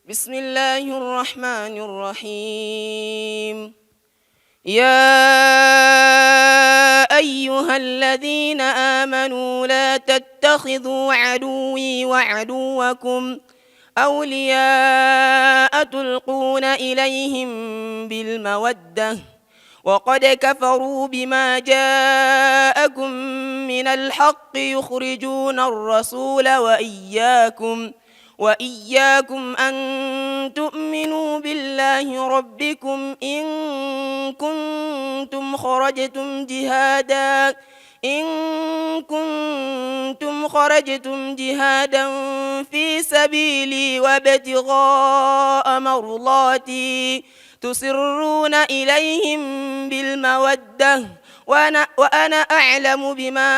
بسم الله الرحمن الرحيم. يا أيها الذين آمنوا لا تتخذوا عدوي وعدوكم أولياء تلقون إليهم بالمودة وقد كفروا بما جاءكم من الحق يخرجون الرسول وإياكم أن تؤمنوا بالله ربكم إن كنتم خرجتم جهادا في سبيلي وابتغاء مرضاتي تسرون إليهم بالمودة وأنا أعلم بما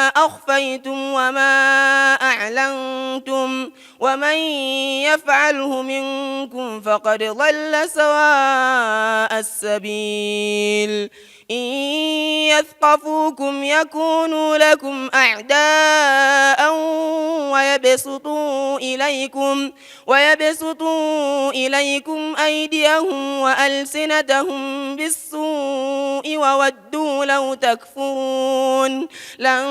أخفيتم وما أعلنتم ومن يفعله منكم فقد ضل سواء السبيل. إن يثقفوكم يكونوا لكم أعداء ويبسطوا إليكم أيديهم وألسنتهم بالسوء وودوا لو تكفرون. لن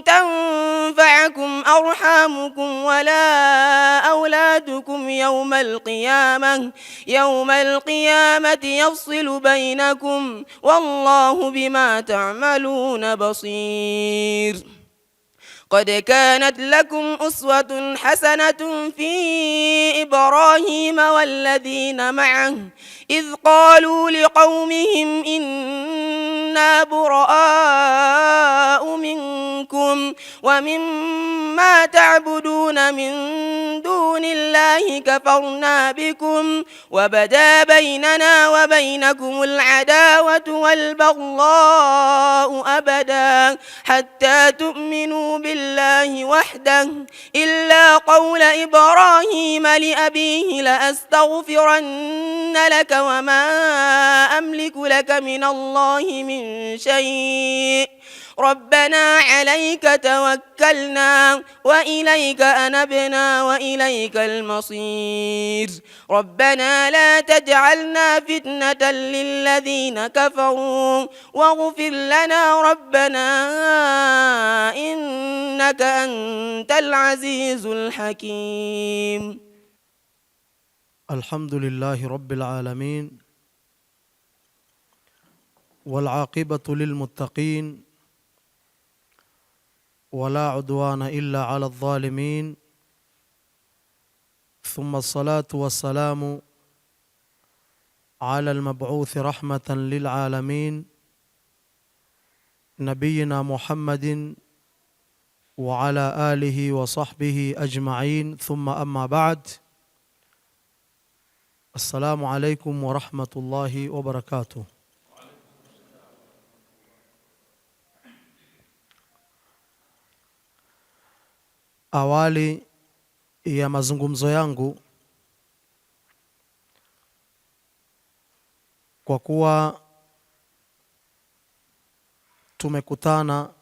تنفعكم أرحامكم ولا أولادكم يوم القيامة يفصل بينكم والله بما تعملون بصير. قد كانت لكم أسوة حسنة في إبراهيم والذين معه إذ قالوا لقومهم إنا براء منكم ومما تعبدون من دون الله كفرنا بكم وبدا بيننا وبينكم العداوة والبغضاء أبدا حتى تؤمنوا بالله وحده إلا قول إبراهيم لأبيه لأستغفرن لك وما أملك لك من الله من شيء ربنا عليك توكلنا وإليك أنبنا وإليك المصير. ربنا لا تجعلنا فتنة للذين كفروا واغفر لنا ربنا إنك أنت العزيز الحكيم. الحمد لله رب العالمين والعاقبة للمتقين ولا عدوان إلا على الظالمين ثم الصلاة والسلام على المبعوث رحمة للعالمين نبينا محمد وعلى آله وصحبه أجمعين ثم أما بعد. السلام عليكم ورحمة الله وبركاته. Awali ya mazungumzo yangu, kwa kuwa tumekutana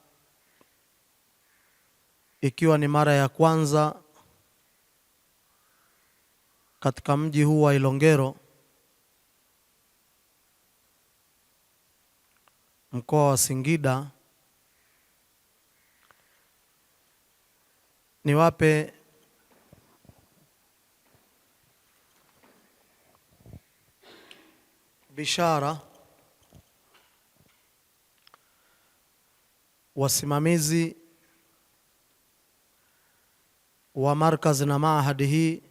ikiwa ni mara ya kwanza katika mji huu wa Ilongero, mkoa wa Singida, niwape bishara wasimamizi wa markaz na maahadi hii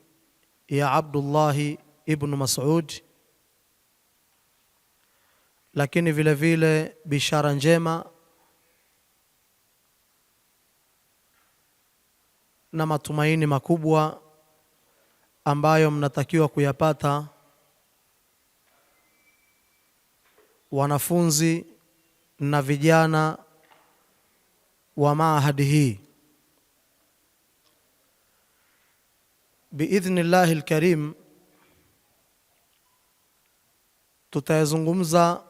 ya Abdullah ibn Mas'ud, lakini vile vile bishara njema na matumaini makubwa ambayo mnatakiwa kuyapata wanafunzi na vijana wa maahadi hii. Biidhnillahi alkarim, tutayazungumza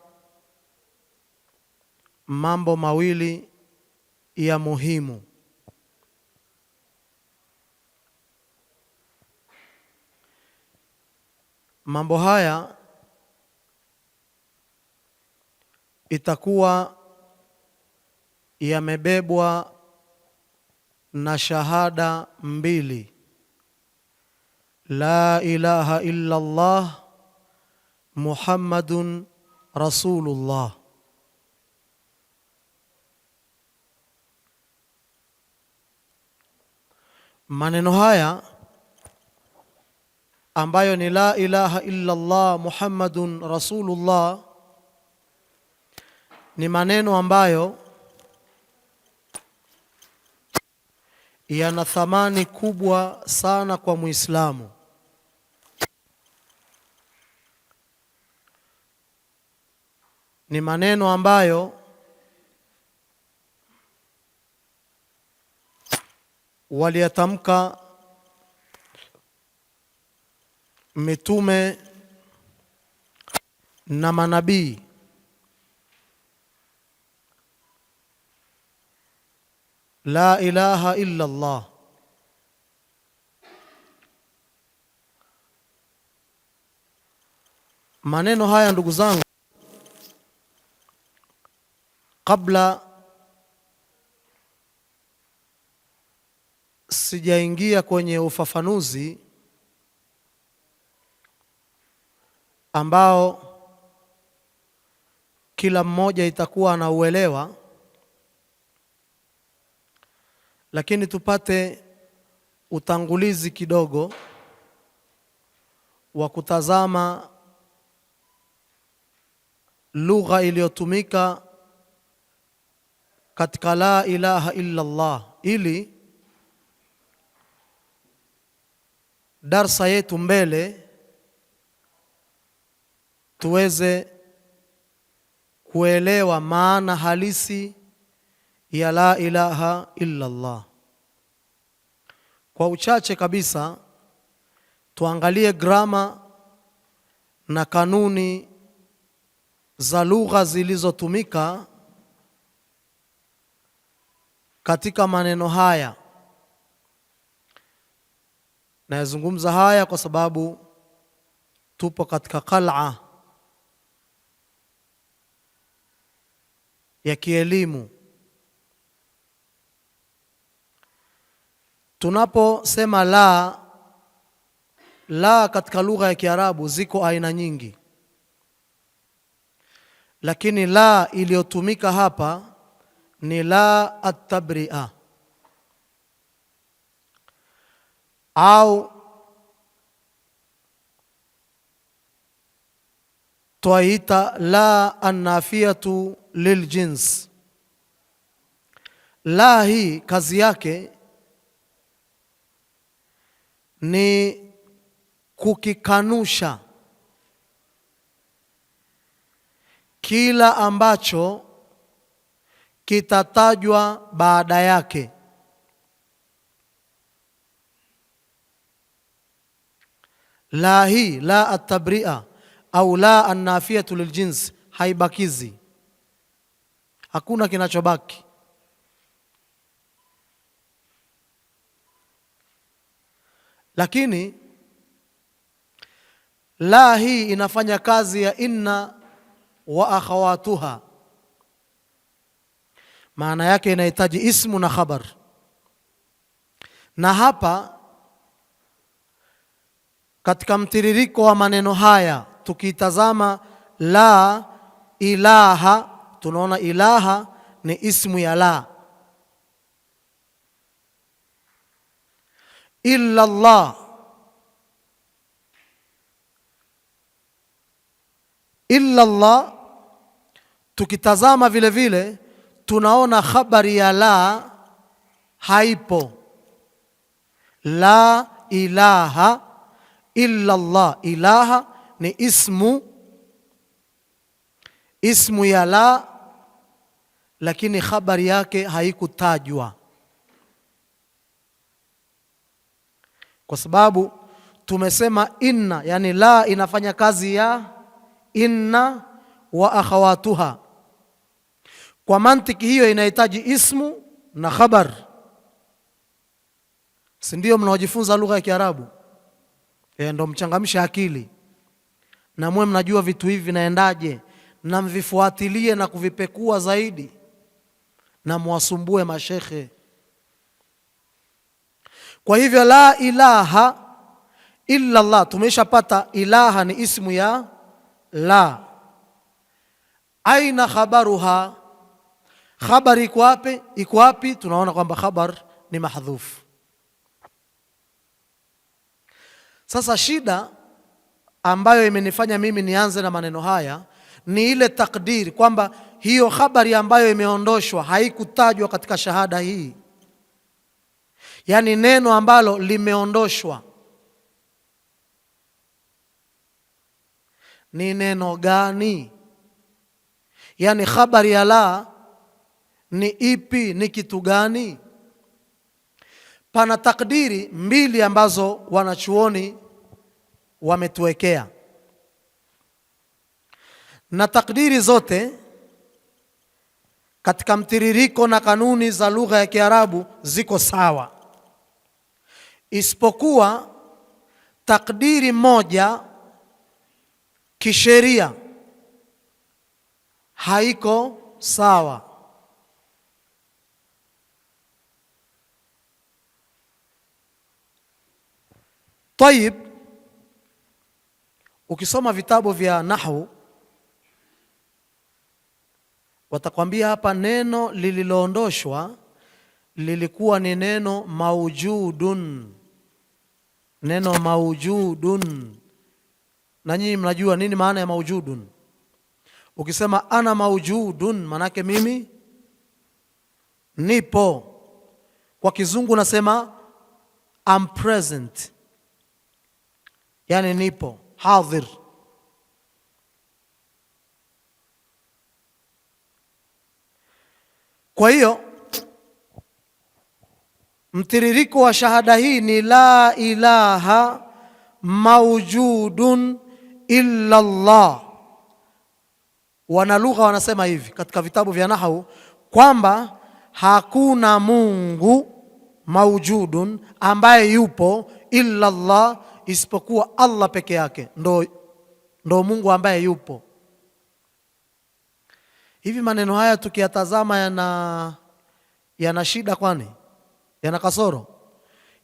mambo mawili ya muhimu. mambo haya itakuwa yamebebwa na shahada mbili, la ilaha illa Allah Muhammadun Rasulullah. Maneno haya ambayo ni la ilaha illa Allah Muhammadun Rasulullah ni maneno ambayo yana thamani kubwa sana kwa Muislamu. Ni maneno ambayo waliyatamka mitume na manabii, la ilaha illa Allah. Maneno haya ndugu zangu, kabla sijaingia kwenye ufafanuzi ambao kila mmoja itakuwa anauelewa, lakini tupate utangulizi kidogo wa kutazama lugha iliyotumika katika la ilaha illa Allah, ili darsa yetu mbele tuweze kuelewa maana halisi ya la ilaha illa Allah. Kwa uchache kabisa tuangalie grama na kanuni za lugha zilizotumika katika maneno haya. Nayazungumza haya kwa sababu tupo katika qal'a ya kielimu. Tunaposema la katika lugha ya Kiarabu ziko aina nyingi, lakini la iliyotumika hapa ni la at-tabri'a, au twaita la an-nafiyatu liljins. La hii kazi yake ni kukikanusha kila ambacho kitatajwa baada yake. La hii la at-tabri'a au la an-nafiyatu liljins haibakizi, hakuna kinachobaki. Lakini la hii inafanya kazi ya inna wa akhawatuha. Maana yake inahitaji ismu na khabar, na hapa katika mtiririko wa maneno haya tukitazama la ilaha, tunaona ilaha ni ismu ya la. Illa Allah, illa Allah tukitazama vile vile tunaona khabari ya la haipo. La ilaha illa Allah, ilaha ni ismu ya la, lakini khabari yake haikutajwa, kwa sababu tumesema inna, yani la inafanya kazi ya inna wa akhawatuha. Kwa mantiki hiyo inahitaji ismu na khabar, si ndio? Mnaojifunza lugha ya Kiarabu ndio mchangamsha akili. na mwe mnajua vitu hivi vinaendaje, na mvifuatilie na kuvipekua zaidi, na muwasumbue mashekhe. Kwa hivyo la ilaha illa Allah, tumeshapata ilaha ni ismu ya la. Aina khabaruha, khabari iko wapi? Iko wapi? Tunaona kwamba khabar ni mahdhuf. Sasa shida ambayo imenifanya mimi nianze na maneno haya ni ile takdiri kwamba hiyo habari ambayo imeondoshwa haikutajwa katika shahada hii. Yaani neno ambalo limeondoshwa ni neno gani? Yaani habari ya la ni ipi, ni kitu gani? Pana takdiri mbili ambazo wanachuoni wametuwekea, na takdiri zote katika mtiririko na kanuni za lugha ya Kiarabu ziko sawa, isipokuwa takdiri moja kisheria haiko sawa. Tayib, ukisoma vitabu vya nahwu watakwambia hapa neno lililoondoshwa lilikuwa ni neno maujudun. Neno maujudun, na nyinyi mnajua nini maana ya maujudun? Ukisema ana maujudun, manake mimi nipo. Kwa kizungu nasema I'm present, yani nipo, hadhir. Kwa hiyo mtiririko wa shahada hii ni la ilaha maujudun illa Allah. Wanalugha wanasema hivi katika vitabu vya nahwu kwamba hakuna Mungu maujudun, ambaye yupo, illa Allah, isipokuwa Allah peke yake ndo Mungu ambaye yupo. Hivi maneno haya tukiyatazama yana shida? Kwani yana kasoro?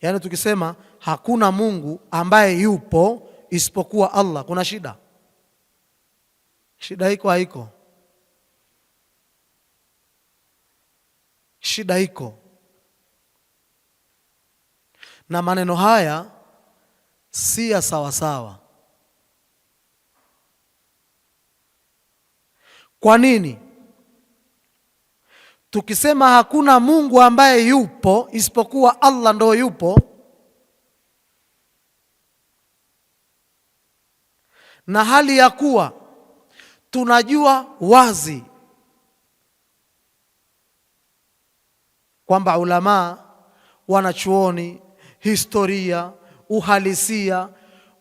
Yaani tukisema hakuna Mungu ambaye yupo isipokuwa Allah, kuna shida? Shida iko haiko? Shida iko. Na maneno haya si ya sawa sawa. Kwa nini? Tukisema hakuna Mungu ambaye yupo isipokuwa Allah ndo yupo, na hali ya kuwa tunajua wazi kwamba ulama, wanachuoni, historia, uhalisia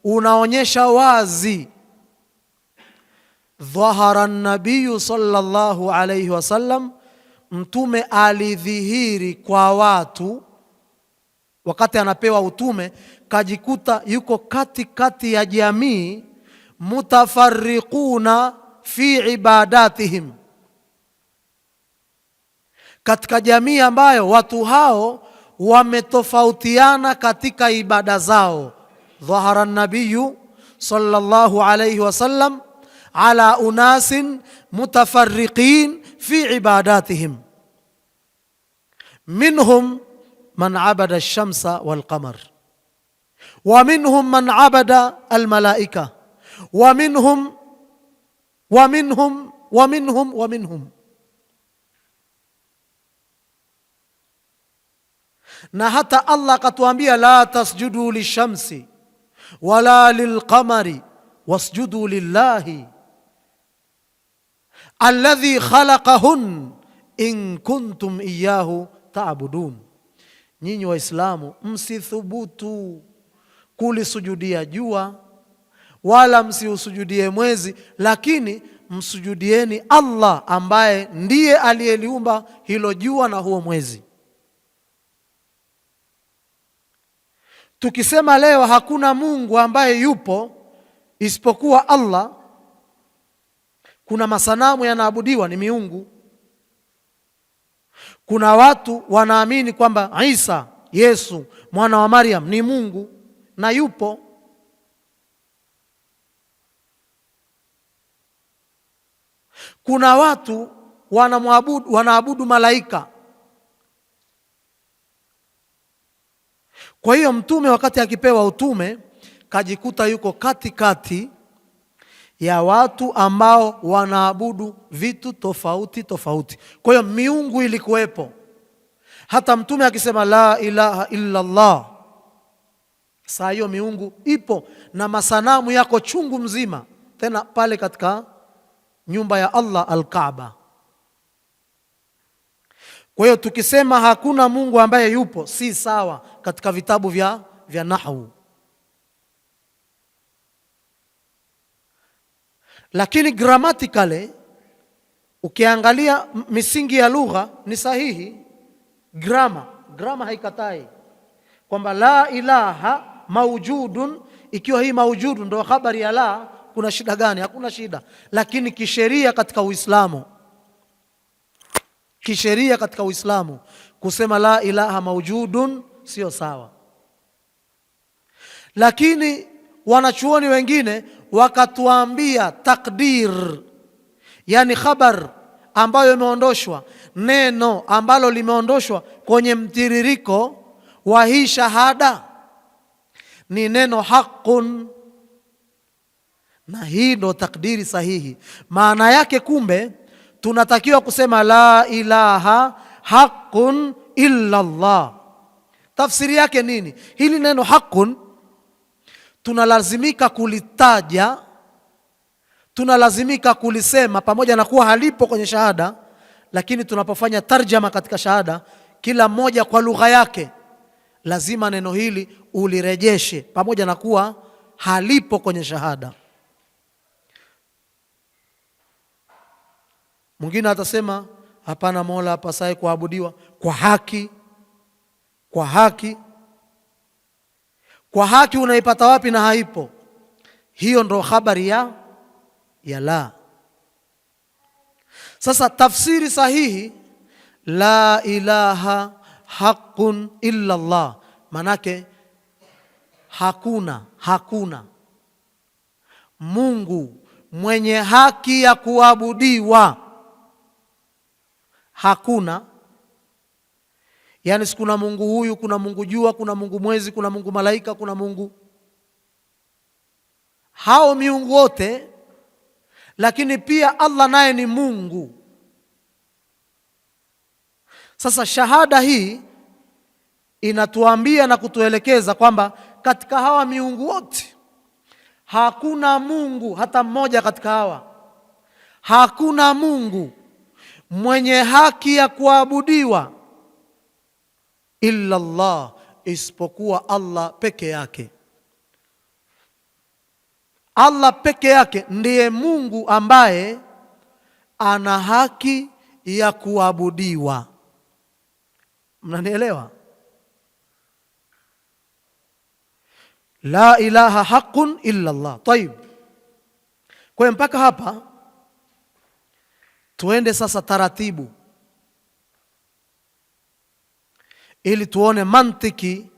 unaonyesha wazi, dhahara an-nabiy sallallahu alayhi wasallam, mtume alidhihiri kwa watu wakati anapewa utume, kajikuta yuko katikati ya jamii, mutafarriquna fi ibadatihim, katika jamii ambayo watu hao wametofautiana katika ibada zao. Dhahara an-nabiy sallallahu alayhi wasallam ala unasin mutafarriqin fi ibadatihim, minhum man abada ash-shamsa wal-qamar, wa minhum man abada al-malaika, wa minhum wa minhum wa minhum wa minhum. Na hata Allah akatuambia la tasjudu lishamsi wala lilqamari wasjudu lillahi alladhi khalaqahun in kuntum iyyahu ta'budun. Nyinyi Waislamu msithubutu kulisujudia jua wala msiusujudie mwezi, lakini msujudieni Allah ambaye ndiye aliyeliumba hilo jua na huo mwezi. Tukisema leo hakuna Mungu ambaye yupo isipokuwa Allah, kuna masanamu yanaabudiwa, ni miungu. Kuna watu wanaamini kwamba Isa, Yesu mwana wa Maryam ni Mungu na yupo. Kuna watu wanaabudu malaika. Kwa hiyo mtume wakati akipewa utume kajikuta yuko katikati ya watu ambao wanaabudu vitu tofauti tofauti. Kwa hiyo miungu ilikuwepo. Hata mtume akisema la ilaha illa Allah, saa hiyo miungu ipo na masanamu yako chungu mzima, tena pale katika nyumba ya Allah Al-Kaaba. Kwa hiyo tukisema hakuna Mungu ambaye yupo, si sawa katika vitabu vya nahwu. Lakini grammatically ukiangalia misingi ya lugha ni sahihi. Grama haikatai kwamba la ilaha maujudun, ikiwa hii maujudun ndio habari ya la, kuna shida gani? Hakuna shida. Lakini kisheria katika Uislamu, kusema la ilaha maujudun sio sawa. Lakini wanachuoni wengine wakatuambia takdir, yani khabar ambayo imeondoshwa, neno ambalo limeondoshwa kwenye mtiririko wa hii shahada ni neno haqqun, na hii ndo takdiri sahihi. Maana yake kumbe tunatakiwa kusema la ilaha haqqun illa Allah. Tafsiri yake nini? Hili neno haqqun tunalazimika kulitaja, tunalazimika kulisema pamoja na kuwa halipo kwenye shahada, lakini tunapofanya tarjama katika shahada, kila mmoja kwa lugha yake lazima neno hili ulirejeshe pamoja na kuwa halipo kwenye shahada. Mwingine atasema hapana, Mola apasaye kuabudiwa kwa haki. Kwa haki unaipata wapi na haipo? Hiyo ndo habari ya la. Sasa tafsiri sahihi la ilaha haqqun illa Allah, manake hakuna Mungu mwenye haki ya kuabudiwa. Hakuna, yani sikuna Mungu huyu, kuna Mungu jua, kuna Mungu mwezi, kuna Mungu malaika, kuna Mungu hao miungu wote, lakini pia Allah naye ni Mungu. Sasa shahada hii inatuambia na kutuelekeza kwamba katika hawa miungu wote hakuna Mungu hata mmoja katika hawa, hakuna Mungu mwenye haki ya kuabudiwa illa Allah, isipokuwa Allah peke yake. Allah peke yake ndiye Mungu ambaye ana haki ya kuabudiwa. Mnanielewa? La ilaha haqqun illa Allah. Tayib. Kwa hiyo mpaka hapa tuende sasa taratibu ili tuone mantiki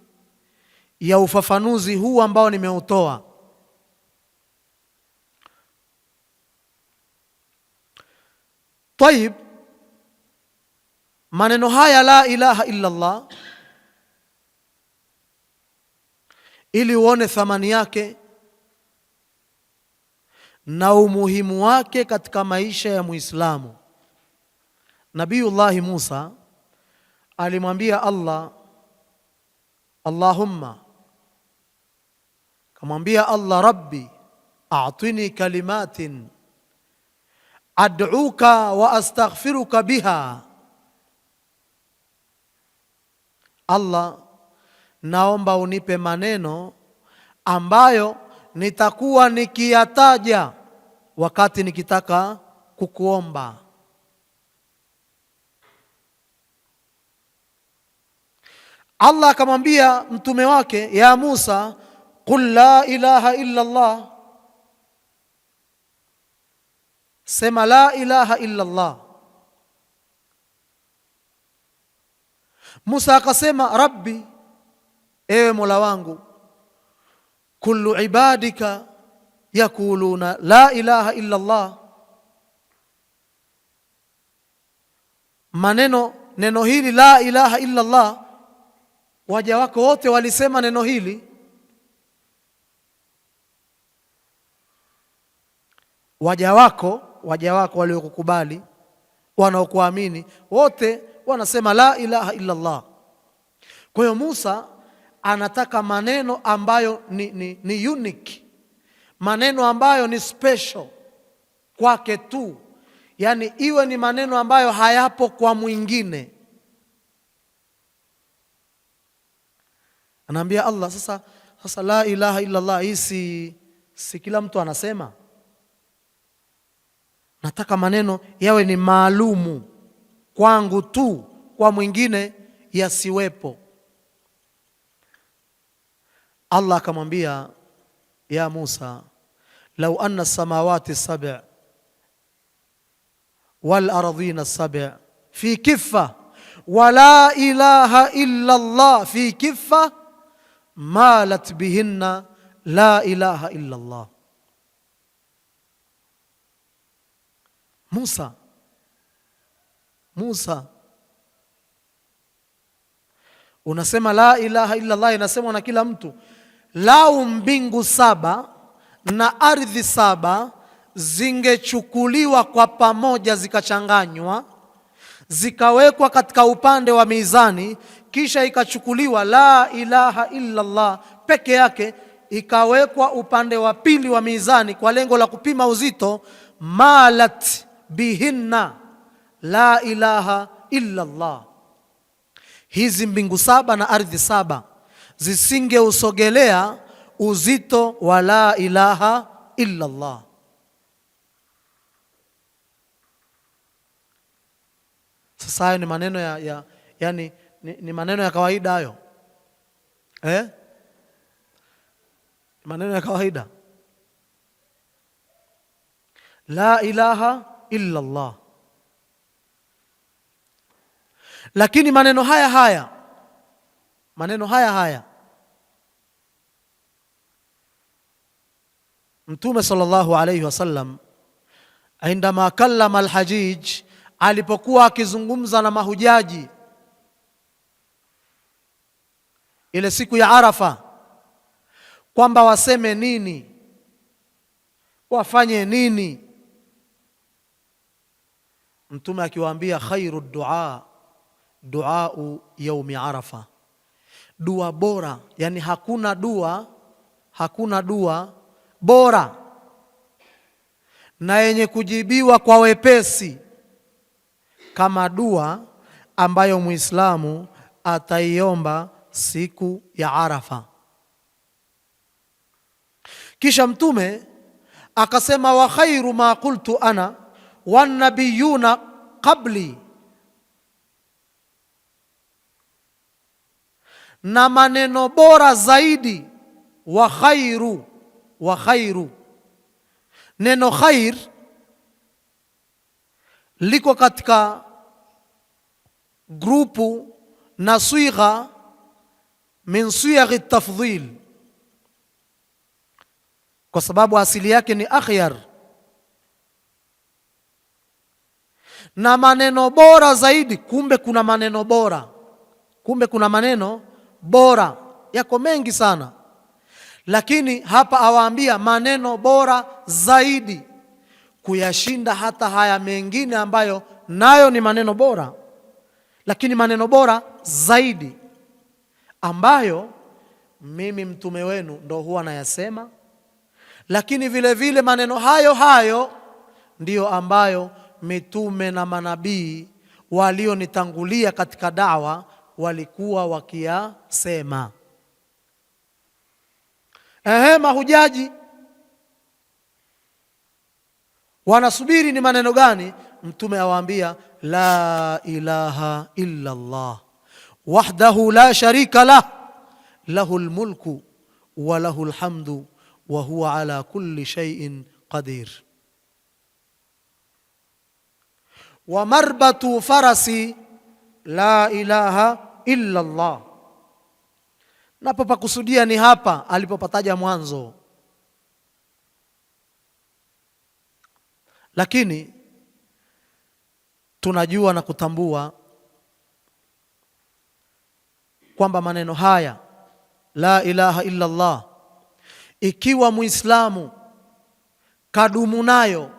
ya ufafanuzi huu ambao nimeutoa. Tayib, maneno haya la ilaha illa Allah, ili uone thamani yake na umuhimu wake katika maisha ya Muislamu. Nabiyullahi Musa alimwambia Allah, Allahumma, kamwambia Allah, Rabbi a'tini kalimatin ad'uka wa astaghfiruka biha. Allah, naomba unipe maneno ambayo nitakuwa nikiyataja wakati nikitaka kukuomba. Allah akamwambia mtume wake, ya Musa, qul la ilaha illa Allah, sema la ilaha illa Allah. Musa akasema rabbi, ewe Mola wangu, kullu ibadika yakuluna la ilaha illa Allah. Neno hili la ilaha illa Allah, waja wako wote walisema neno hili. Waja wako waliokukubali, wanaokuamini, wote wanasema la ilaha illa Allah. Kwa hiyo Musa anataka maneno ambayo ni unique, maneno ambayo ni special kwake tu, yani iwe ni maneno ambayo hayapo kwa mwingine. Anaambia Allah, sasa la ilaha illa Allah hii si kila mtu anasema. Nataka maneno yawe ni maalumu kwangu tu, kwa mwingine yasiwepo. Allah akamwambia, ya Musa, lau anna as-samawati sab' wal ardhina sab' fi kiffa wa la ilaha illa Allah fi kiffa malat bihinna la ilaha illa Allah. Musa, unasema la ilaha illa Allah inasemwa na kila mtu. Lau mbingu 7 na ardhi 7 zingechukuliwa kwa pamoja, zikachanganywa, zikawekwa katika upande wa mizani, kisha ikachukuliwa la ilaha illa Allah peke yake ikawekwa upande wa pili wa mizani kwa lengo la kupima uzito, malat bihinna la ilaha illa Allah, hizi mbingu 7 na ardhi 7 zisingeusogelea uzito wa la ilaha illa Allah. Sasa hayo ni maneno yani ni maneno ya kawaida hayo, maneno ya kawaida, la ilaha illa Allah. Lakini maneno haya Mtume sallallahu alayhi wasallam indama kallama alhajij, alipokuwa akizungumza na mahujaji ile siku ya Arafa, kwamba waseme nini, wafanye nini, Mtume akiwaambia khairu du'a duau yaumi Arafa, dua bora, yani hakuna dua bora na yenye kujibiwa kwa wepesi kama dua ambayo Muislamu ataiomba siku ya Arafa. Kisha Mtume akasema, wa khairu ma qultu ana wan nabiyuna qabli, na maneno bora zaidi, wa khairu. Neno khair liko katika grupu na swigha min siyaghi tafdhil, kwa sababu asili yake ni akhyar. Na maneno bora zaidi, kumbe kuna maneno bora, yako mengi sana, lakini hapa awaambia maneno bora zaidi kuyashinda hata haya mengine ambayo nayo ni maneno bora, lakini maneno bora zaidi ambayo mimi mtume wenu ndo huwa nayasema, lakini vile vile maneno hayo ndiyo ambayo mitume na manabii walionitangulia katika da'wa walikuwa wakiyasema. Mahujaji wanasubiri ni maneno gani? Mtume awaambia la ilaha illa Allah wahdahu la sharika lah lahul mulku wa lahul hamdu wa huwa ala kulli shay'in qadir. wa marbatu farasi la ilaha illa Allah. Napopakusudia ni hapa alipopataja mwanzo, lakini tunajua na kutambua kwamba maneno haya la ilaha illa Allah, ikiwa Muislamu kadumu nayo,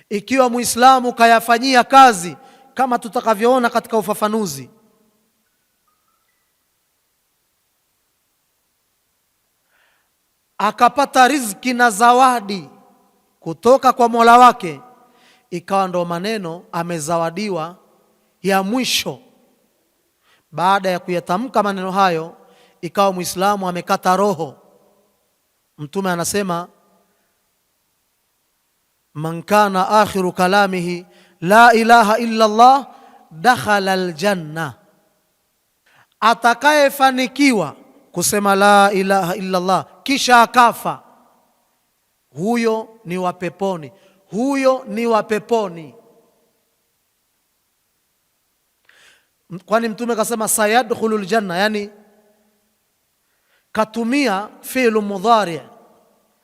ikiwa Muislamu kayafanyia kazi kama tutakavyoona katika ufafanuzi, akapata riziki na zawadi kutoka kwa Mola wake, ikawa ndo maneno amezawadiwa ya mwisho. Baada ya kuyatamka maneno hayo, ikawa Muislamu amekata roho. Mtume anasema man kana akhiru kalamihi la ilaha illa Allah dakhala aljanna, atakayefanikiwa kusema la ilaha illa Allah kisha akafa, huyo ni wa peponi, huyo ni wa peponi. Kwani Mtume kasema sayadkhulul janna, yani katumia fi'lu mudhari.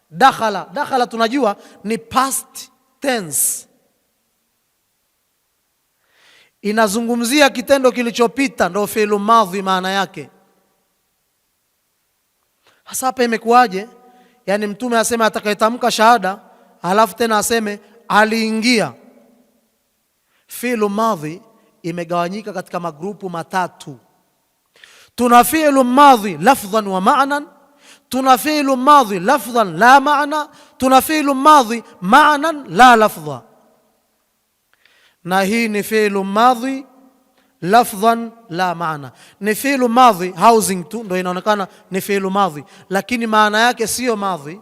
Dakhala tunajua ni past tense, inazungumzia kitendo kilichopita, ndio fi'lu madhi maana yake. Hasa hapa imekuwaje? Yani Mtume aseme atakayetamka shahada halafu tena aseme aliingia. Fi'lu madhi imegawanyika katika magrupu matatu. Tuna fi'lu madhi lafdhan wa ma'nan, tuna fi'lu madhi lafdhan la ma'na, tuna fi'lu madhi ma'nan la lafdha. Na hii ni fi'lu madhi lafdhan la ma'na. Ni fi'lu madhi housing tu ndio inaonekana ni fi'lu madhi, lakini maana yake sio madhi.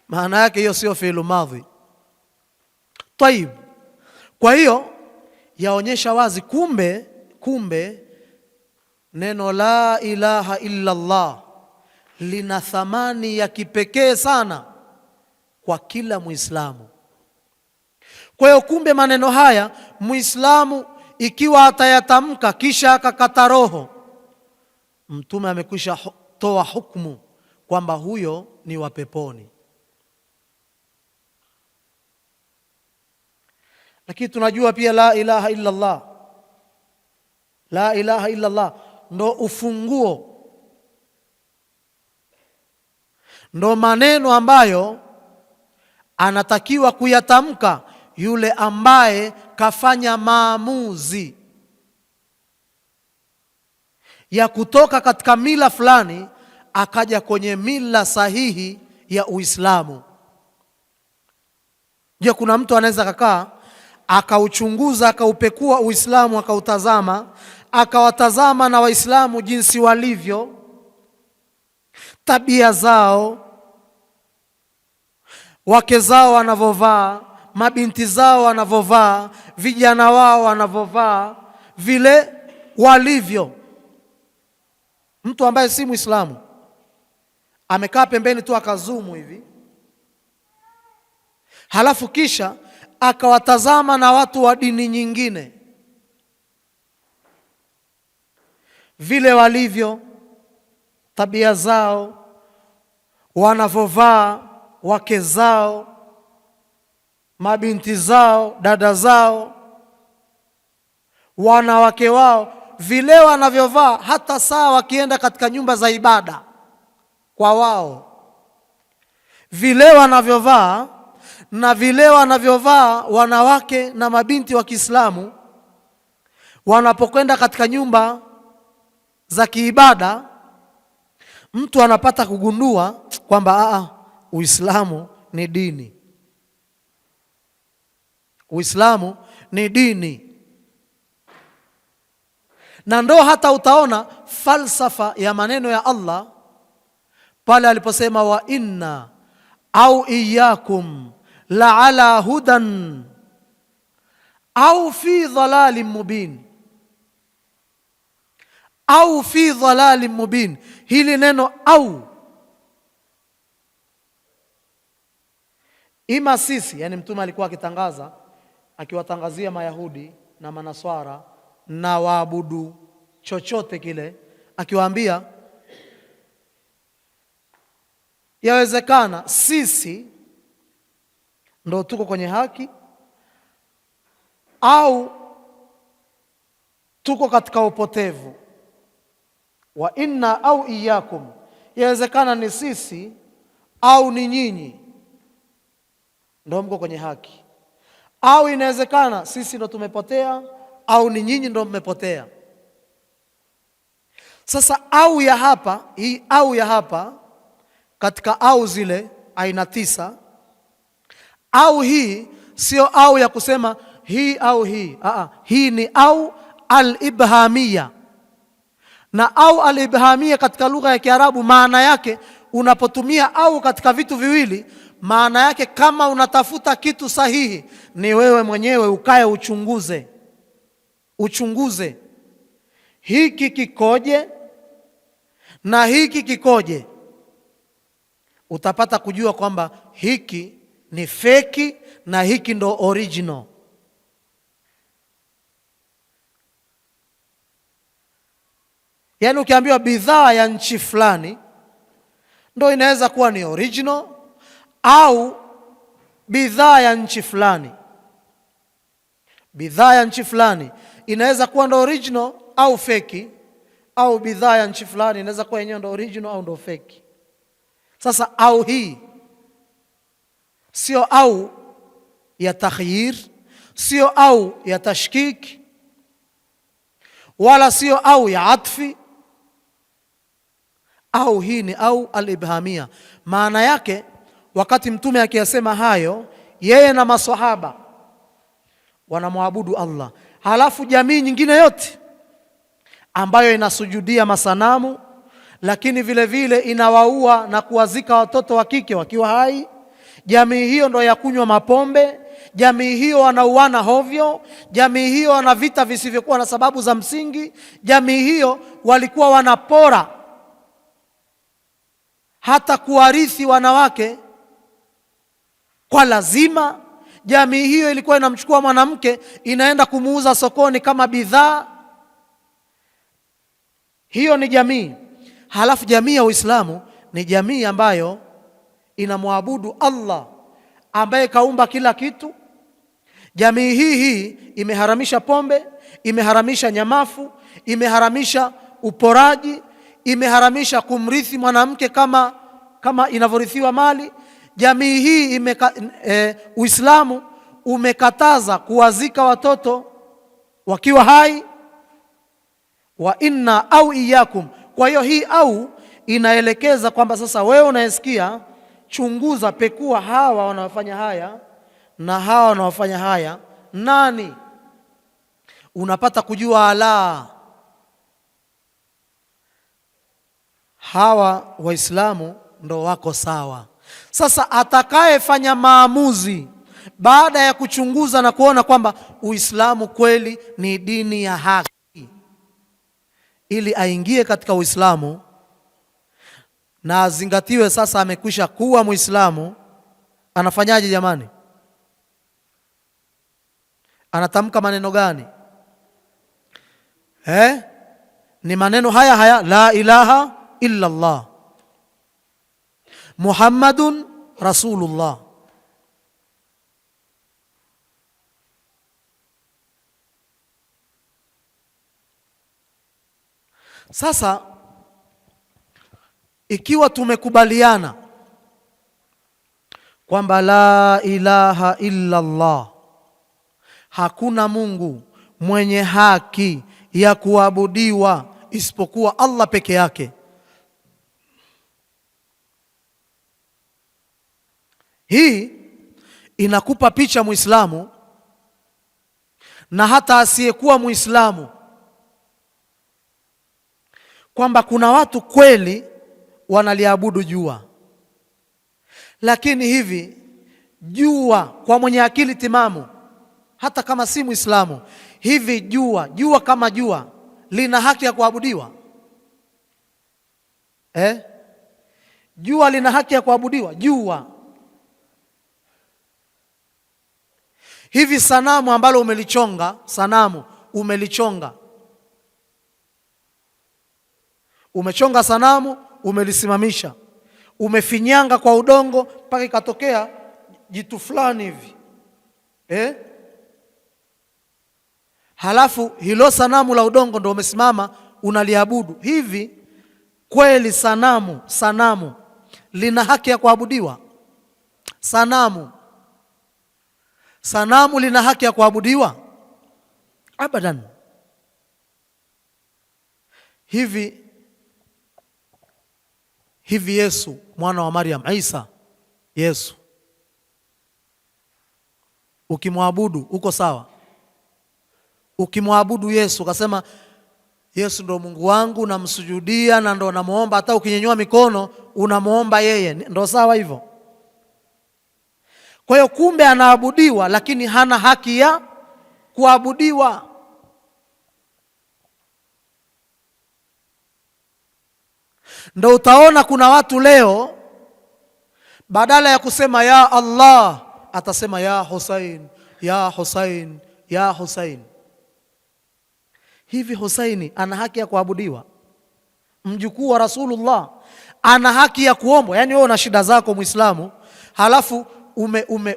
Maana yake hiyo sio fi'lu madhi. Tayib. Kwa hiyo yaonyesha wazi kumbe neno la ilaha illa Allah lina thamani ya kipekee sana kwa kila Muislamu. Kwa hiyo kumbe maneno haya Muislamu ikiwa atayatamka kisha akakata roho, Mtume amekwisha toa hukumu kwamba huyo ni wa peponi. Lakini tunajua pia la ilaha illa Allah, la ilaha illa Allah ndo ufunguo, ndo maneno ambayo anatakiwa kuyatamka yule ambaye kafanya maamuzi ya kutoka katika mila fulani akaja kwenye mila sahihi ya Uislamu. Je, kuna mtu anaweza kakaa akauchunguza akaupekua Uislamu akautazama, akawatazama na Waislamu jinsi walivyo, tabia zao, wake zao wanavovaa, mabinti zao wanavovaa, vijana wao wanavovaa, vile walivyo. Mtu ambaye si Muislamu amekaa pembeni tu akazumu hivi, halafu kisha akawatazama na watu wa dini nyingine vile walivyo, tabia zao, wanavovaa, wake zao, mabinti zao, dada zao, wanawake wao, vile wanavyovaa, hata saa wakienda katika nyumba za ibada kwa wao, vile wanavyovaa na vile wanavyovaa wanawake na mabinti wa Kiislamu wanapokwenda katika nyumba za kiibada, mtu anapata kugundua kwamba Uislamu ni dini. Uislamu ni dini. Na ndo hata utaona falsafa ya maneno ya Allah pale aliposema wa inna au iyyakum la ala hudan au fi dhalalin mubin, au fi dhalalin mubin. Hili neno au Ima sisi, yani Mtume alikuwa akitangaza, akiwatangazia Mayahudi na Manaswara na waabudu chochote kile, akiwaambia yawezekana sisi ndo tuko kwenye haki au tuko katika upotevu. Wa inna au iyakum, yawezekana ni sisi au ni nyinyi ndo mko kwenye haki, au inawezekana sisi ndo tumepotea au ni nyinyi ndo mmepotea. Sasa au ya hapa, hii au ya hapa katika au zile aina 9, au hii sio au ya kusema hii au hii. Hii ni au al-ibhamia. Na au al-ibhamia katika lugha ya Kiarabu maana yake, unapotumia au katika vitu viwili, maana yake kama unatafuta kitu sahihi, ni wewe mwenyewe ukae uchunguze hiki kikoje na hiki kikoje, utapata kujua kwamba hiki ni feki na hiki ndo original. Yaani ukiambiwa bidhaa ya nchi fulani ndo inaweza kuwa ni original, au bidhaa ya nchi fulani. Bidhaa ya nchi fulani inaweza kuwa ndo original au feki, au bidhaa ya nchi fulani inaweza kuwa yenyewe ndo original au ndo feki. Sasa au hii sio au ya takhyir, sio au ya tashkik, wala sio au ya atfi. Au hii ni au al-ibhamia. Maana yake wakati Mtume akiyasema hayo, yeye na maswahaba wanamwabudu Allah, halafu jamii nyingine yote ambayo inasujudia masanamu, lakini vile vile inawaua na kuwazika watoto wa kike wakiwa hai, jamii hiyo ndo ya kunywa mapombe, jamii hiyo wanauana hovyo, jamii hiyo wana vita visivyokuwa na sababu za msingi, jamii hiyo walikuwa wanapora hata kuwarithi wanawake kwa lazima. Jamii hiyo ilikuwa inamchukua mwanamke inaenda kumuuza sokoni kama bidhaa. Hiyo ni jamii. Halafu jamii ya Uislamu ni jamii ambayo inamwabudu Allah ambaye kaumba kila kitu. Jamii hii imeharamisha pombe, imeharamisha nyamafu, imeharamisha uporaji, imeharamisha kumrithi mwanamke kama inavyorithiwa mali. Jamii hii Uislamu umekataza kuwazika watoto wakiwa hai. Wa inna au iyakum. Kwa hiyo hii au inaelekeza kwamba sasa wewe unayesikia, chunguza, pekua hawa wanaofanya haya na hawa wanaofanya haya nani, unapata kujua ala, hawa Waislamu ndo wako sawa. Sasa atakayefanya maamuzi baada ya kuchunguza na kuona kwamba Uislamu kweli ni dini ya haki, ili aingie katika Uislamu na azingatiwe sasa amekwisha kuwa Muislamu, anafanyaje jamani? Anatamka maneno gani? Ni maneno haya, la ilaha illa Allah Muhammadun Rasulullah. Sasa ikiwa tumekubaliana kwamba la ilaha illa Allah, hakuna Mungu mwenye haki ya kuabudiwa isipokuwa Allah peke yake, hii inakupa picha Muislamu na hata asiyekuwa Muislamu kwamba kuna watu kweli wanaliabudu jua. Lakini hivi jua, kwa mwenye akili timamu, hata kama si Muislamu, hivi jua kama jua lina haki ya kuabudiwa? Jua lina haki ya kuabudiwa? Jua Hivi sanamu ambalo umelichonga, sanamu umelichonga, umechonga sanamu, umelisimamisha, umefinyanga kwa udongo mpaka ikatokea jitu fulani hivi halafu hilo sanamu la udongo ndo umesimama unaliabudu. Hivi kweli sanamu lina haki ya kuabudiwa? Sanamu lina haki ya kuabudiwa? Abadan. Hivi Yesu mwana wa Maryam, Isa, Yesu ukimwabudu uko sawa? Ukimwabudu Yesu ukasema Yesu ndo Mungu wangu, namsujudia na ndo namuomba, hata ukinyenyua mikono unamuomba yeye, ndo sawa hivyo? Kwa hiyo kumbe anaabudiwa, lakini hana haki ya kuabudiwa. Ndo utaona kuna watu leo badala ya kusema ya Allah atasema ya Hussein, ya Hussein, ya Hussein. Hivi Husaini ana haki ya kuabudiwa? Mjukuu wa Rasulullah ana haki ya kuombwa? Yaani wewe una shida zako Muislamu, halafu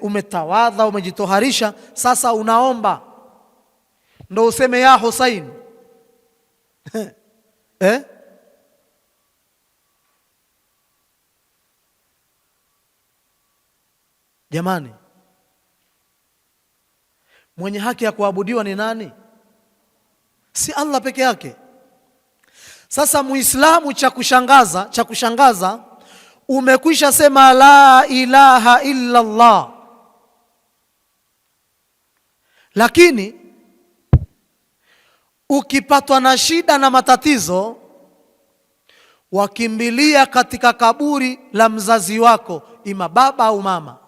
umetawadha, umejitoharisha, sasa unaomba ndo useme ya Husain Jamani, mwenye haki ya kuabudiwa ni nani? Si Allah peke yake. Sasa Muislamu, cha kushangaza umekwisha sema la ilaha illa Allah, lakini ukipatwa na shida na matatizo wakimbilia katika kaburi la mzazi wako, ima baba au mama,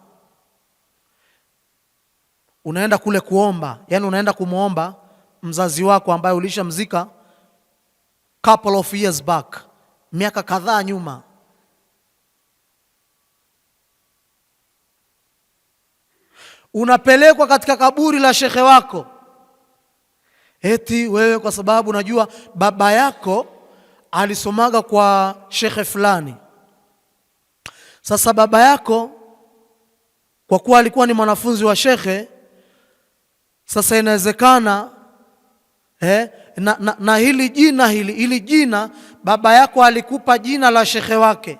unaenda kule kuomba, yani unaenda kumuomba mzazi wako ambaye ulishamzika couple of years back, miaka kadhaa nyuma. Unapelekwa katika kaburi la shekhe wako, eti wewe kwa sababu unajua baba yako alisomaga kwa shekhe fulani. Sasa baba yako kwa kuwa alikuwa ni mwanafunzi wa shekhe, sasa inawezekana na hili jina baba yako alikupa jina la shekhe wake,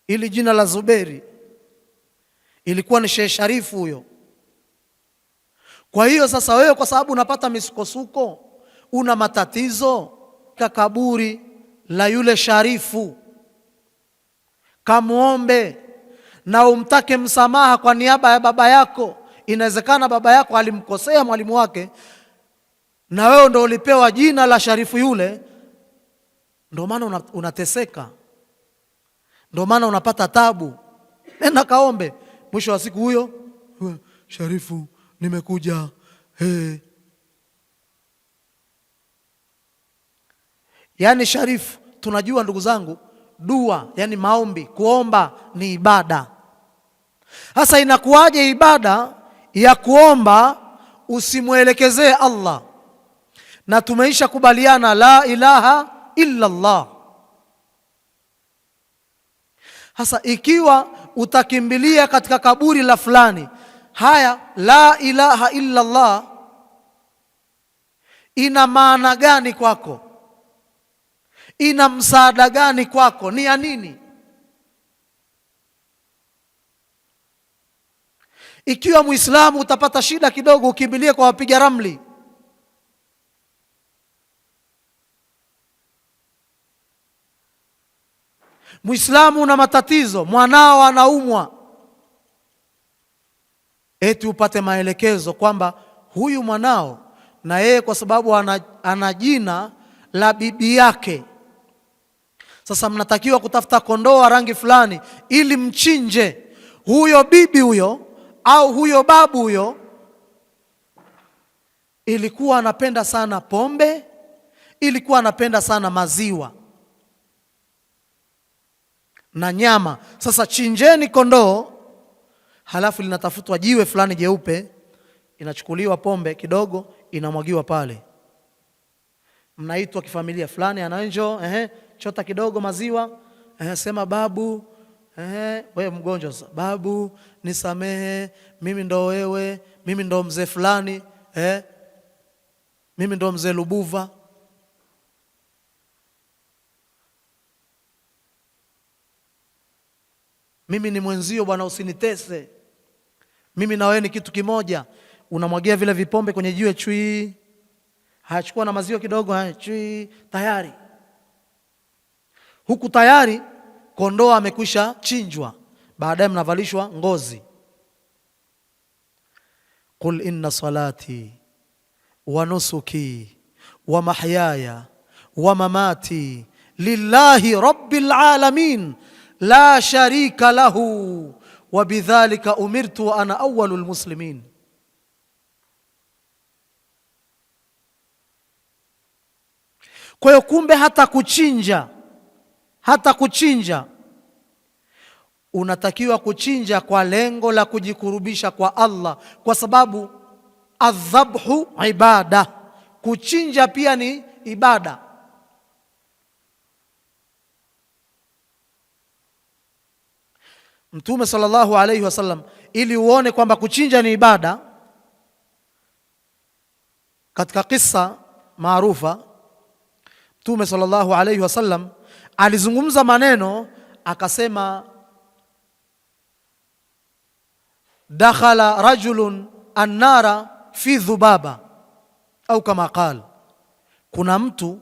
ili jina la Zuberi ilikuwa ni Sheikh Sharifu huyo. Kwa hiyo sasa wewe kwa sababu unapata misukosuko, una matatizo, kaburi la yule Sharifu kamuombe na umtake msamaha kwa niaba ya baba yako. Inawezekana baba yako alimkosea mwalimu wake na wewe ndo ulipewa jina la Sharifu yule, ndo maana unateseka, ndo maana unapata tabu. Nenda kaombe, mwisho wa siku huyo Sharifu nimekuja. Yani Sharifu, tunajua ndugu zangu, dua yani maombi, kuomba ni ibada. Sasa inakuwaje ibada ya kuomba usimwelekezee Allah? Na tumeisha kubaliana la ilaha illa Allah. Sasa ikiwa utakimbilia katika kaburi la fulani, haya la ilaha illa Allah ina maana gani kwako? Ina msaada gani kwako? Ni ya nini? Ikiwa Muislamu utapata shida kidogo ukimbilie kwa wapiga ramli, Muislamu una matatizo, mwanao anaumwa, eti upate maelekezo kwamba huyu mwanao na yeye kwa sababu ana jina la bibi yake, sasa mnatakiwa kutafuta kondoo wa rangi fulani ili mchinje huyo bibi huyo au huyo babu huyo. Ilikuwa anapenda sana pombe, ilikuwa anapenda sana maziwa na nyama. Sasa chinjeni kondoo, halafu linatafutwa jiwe fulani jeupe, inachukuliwa pombe kidogo, inamwagiwa pale. Mnaitwa kifamilia, fulani ananjo, chota kidogo maziwa, sema babu, wewe mgonjwa sasa, babu nisamehe, mimi ndo wewe, mimi ndo mzee fulani, mimi ndo mzee Lubuva. Mimi ni mwenzio bwana, usinitese. Mimi na wewe ni kitu kimoja. Unamwagia vile vipombe kwenye jiwe, chui. Hayachukua na maziwa kidogo, chui, tayari. Huku tayari kondoo amekwisha chinjwa, baadaye mnavalishwa ngozi. Qul inna salati wa nusuki wa mahyaya wa mamati lillahi rabbil alamin la sharika lahu wa bidhalika umirtu wa ana awwalul muslimin. Kwa hiyo kumbe hata kuchinja unatakiwa kuchinja kwa lengo la kujikurubisha kwa Allah, kwa sababu adhabhu ibada, kuchinja pia ni ibada. Mtume sallallahu alayhi wasallam, ili uone kwamba kuchinja ni ibada, katika kisa maarufa Mtume sallallahu alayhi wasallam alizungumza maneno akasema, dakhala rajulun annara fi dhubaba, au kama qala, kuna mtu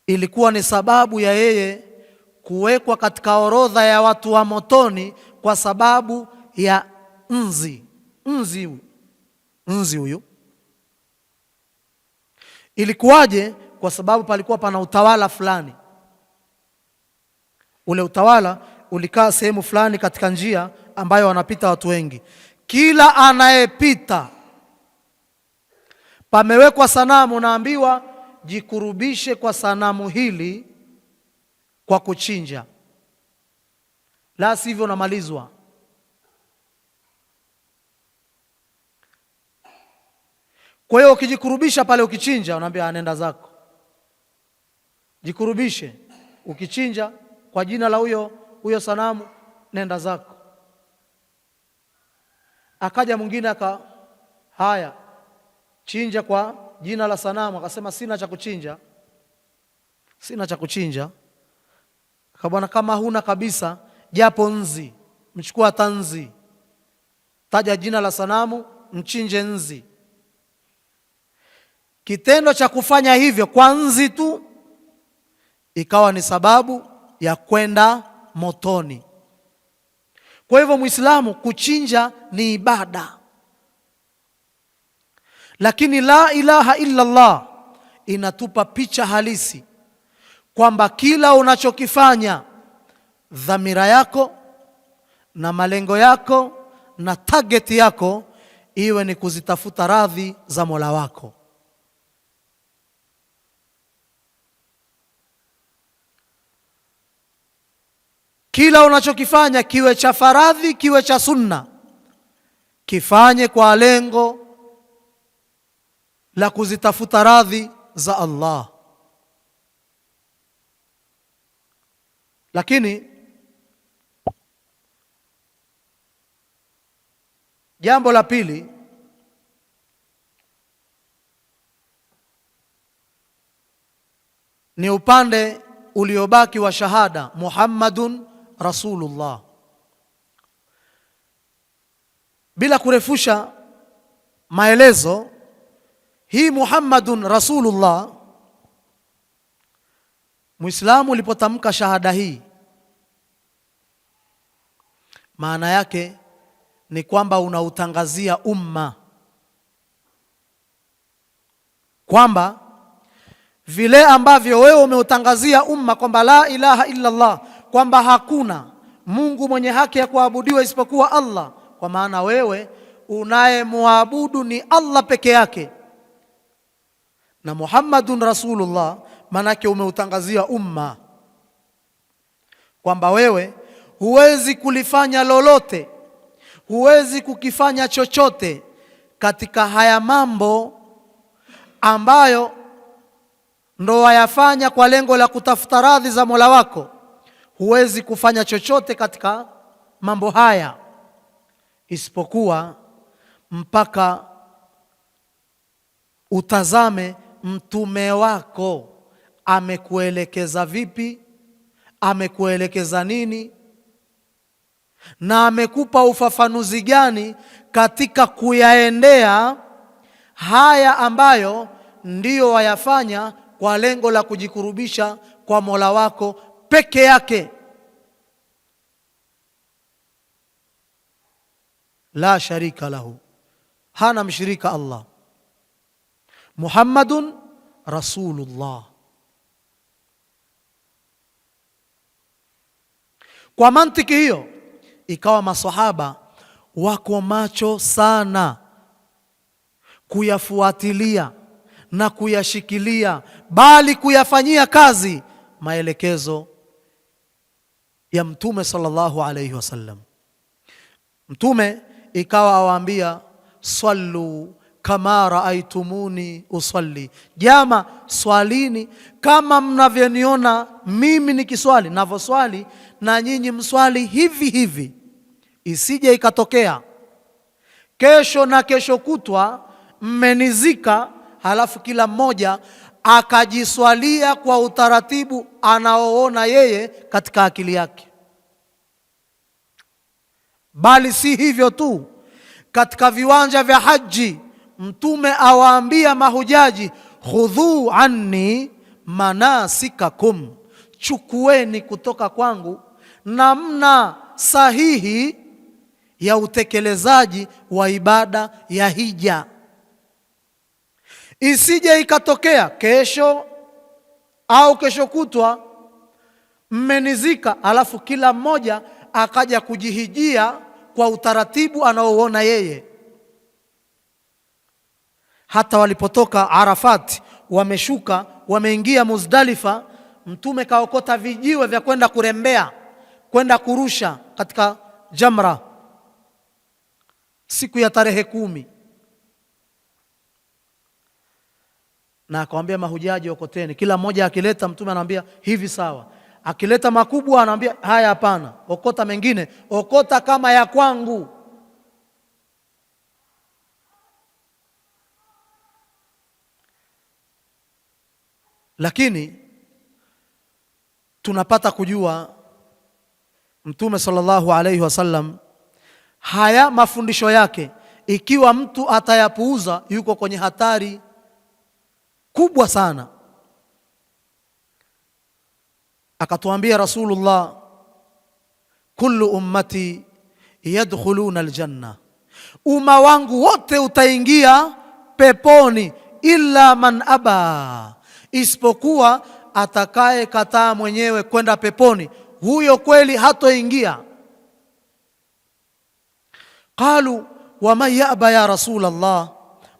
ilikuwa ni sababu ya yeye kuwekwa katika orodha ya watu wa motoni kwa sababu ya nzi huyu. Ilikuwaje? Kwa sababu palikuwa pana utawala fulani. Ule utawala ulikaa sehemu fulani katika njia ambayo wanapita watu wengi. Kila anayepita pamewekwa sanamu, naambiwa jikurubishe kwa sanamu hili kwa kuchinja, la sivyo namalizwa. Kwa hiyo ukijikurubisha pale, ukichinja, unaambia anenda zako, jikurubishe. Ukichinja kwa jina la huyo sanamu, nenda zako. Akaja mwingine haya, chinja kwa jina la sanamu, akasema sina cha kuchinja. Akabwana, kama huna kabisa, japo nzi, mchukua hata nzi, taja jina la sanamu, mchinje nzi. Kitendo cha kufanya hivyo kwa nzi tu ikawa ni sababu ya kwenda motoni. Kwa hivyo Muislamu, kuchinja ni ibada, lakini la ilaha illa Allah inatupa picha halisi kwamba kila unachokifanya, dhamira yako na malengo yako na target yako iwe ni kuzitafuta radhi za Mola wako. Kila unachokifanya, kiwe cha faradhi, kiwe cha sunna, kifanye kwa lengo la kuzitafuta radhi za Allah. Lakini jambo la pili ni upande uliobaki wa shahada, Muhammadun Rasulullah. Bila kurefusha maelezo, hii Muhammadun Rasulullah, Muislamu ulipotamka shahada hii, maana yake ni kwamba unautangazia umma kwamba vile ambavyo wewe umeutangazia umma kwamba la ilaha illa Allah, kwamba hakuna Mungu mwenye haki ya kuabudiwa isipokuwa Allah, kwa maana wewe unayemwabudu ni Allah peke yake, na Muhammadun Rasulullah manake umeutangazia umma kwamba wewe huwezi kulifanya lolote, huwezi kukifanya chochote katika haya mambo ambayo ndo wayafanya kwa lengo la kutafuta radhi za Mola wako. Huwezi kufanya chochote katika mambo haya isipokuwa mpaka utazame mtume wako amekuelekeza vipi, amekuelekeza nini, na amekupa ufafanuzi gani katika kuyaendea haya ambayo ndiyo wayafanya kwa lengo la kujikurubisha kwa Mola wako peke yake. La sharika lahu, hana mshirika Allah. Muhammadun Rasulullah. Kwa mantiki hiyo ikawa maswahaba wako macho sana kuyafuatilia na kuyashikilia, bali kuyafanyia kazi maelekezo ya Mtume sallallahu alayhi wasallam. Mtume ikawa awaambia, sallu kama raaitumuni usalli, jama swalini kama mnavyoniona mimi nikiswali, ninavyoswali na nyinyi mswali hivi hivi. Isije ikatokea kesho na kesho kutwa mmenizika, halafu kila mmoja akajiswalia kwa utaratibu anaoona yeye katika akili yake. Bali si hivyo tu, katika viwanja vya haji Mtume awaambia mahujaji, khudhu anni manasikakum, chukueni kutoka kwangu namna sahihi ya utekelezaji wa ibada ya hija. Isije ikatokea kesho au kesho kutwa mmenizika, alafu kila mmoja akaja kujihijia kwa utaratibu anaoona yeye. Hata walipotoka Arafat, wameshuka wameingia Muzdalifa, Mtume kaokota vijiwe vya kwenda kurembea, kwenda kurusha katika jamra siku ya tarehe 10, na akamwambia mahujaji okoteni. Kila mmoja akileta, Mtume anamwambia hivi sawa. Akileta makubwa anamwambia haya, hapana, okota mengine, okota kama ya kwangu. Lakini tunapata kujua Mtume sallallahu alayhi wasallam, haya mafundisho yake ikiwa mtu atayapuuza, yuko kwenye hatari kubwa sana. Akatuambia Rasulullah, kullu ummati yadkhuluna aljanna, umma wangu wote utaingia peponi, illa man aba, isipokuwa atakaye kataa mwenyewe kwenda peponi, huyo kweli hatoingia. Qalu wa man yaba ya Rasulullah,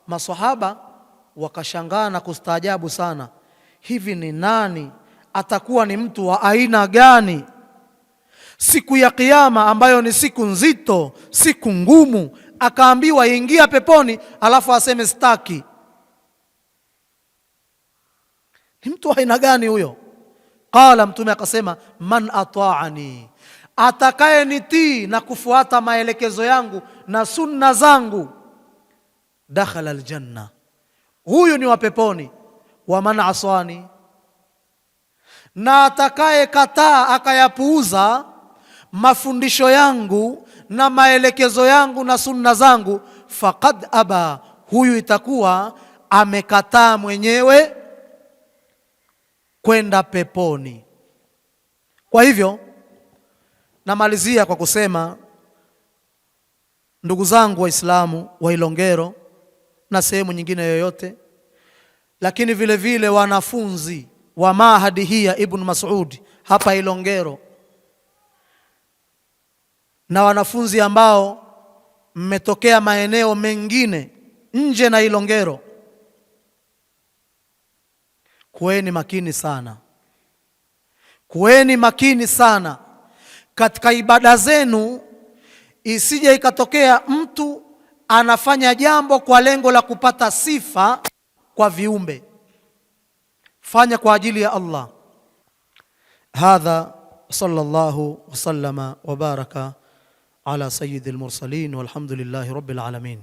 masahaba wakashangaa na kustaajabu sana, hivi ni nani atakuwa ni mtu wa aina gani siku ya Kiyama ambayo ni siku nzito, siku ngumu, akaambiwa ingia peponi alafu aseme staki? Ni mtu wa aina gani huyo? Qala, Mtume akasema, man ata'ani, atakaye nitii na kufuata maelekezo yangu na sunna zangu, dakhala aljanna, huyu ni wa peponi. Wa man asani, na atakaye kataa akayapuuza mafundisho yangu na maelekezo yangu na sunna zangu, faqad aba, huyu itakuwa amekataa mwenyewe kwenda peponi. Kwa hivyo namalizia kwa kusema, ndugu zangu Waislamu wa Ilongero na sehemu nyingine yoyote, lakini vile vile wanafunzi wa mahadi hii ya Ibn Mas'ud hapa Ilongero, na wanafunzi ambao mmetokea maeneo mengine nje na Ilongero, kuweni makini sana, kuweni makini sana katika ibada zenu isije ikatokea mtu anafanya jambo kwa lengo la kupata sifa kwa viumbe. Fanya kwa ajili ya Allah. Hadha sallallahu wasallama wa baraka ala sayyidil mursalin walhamdulillahi rabbil alamin.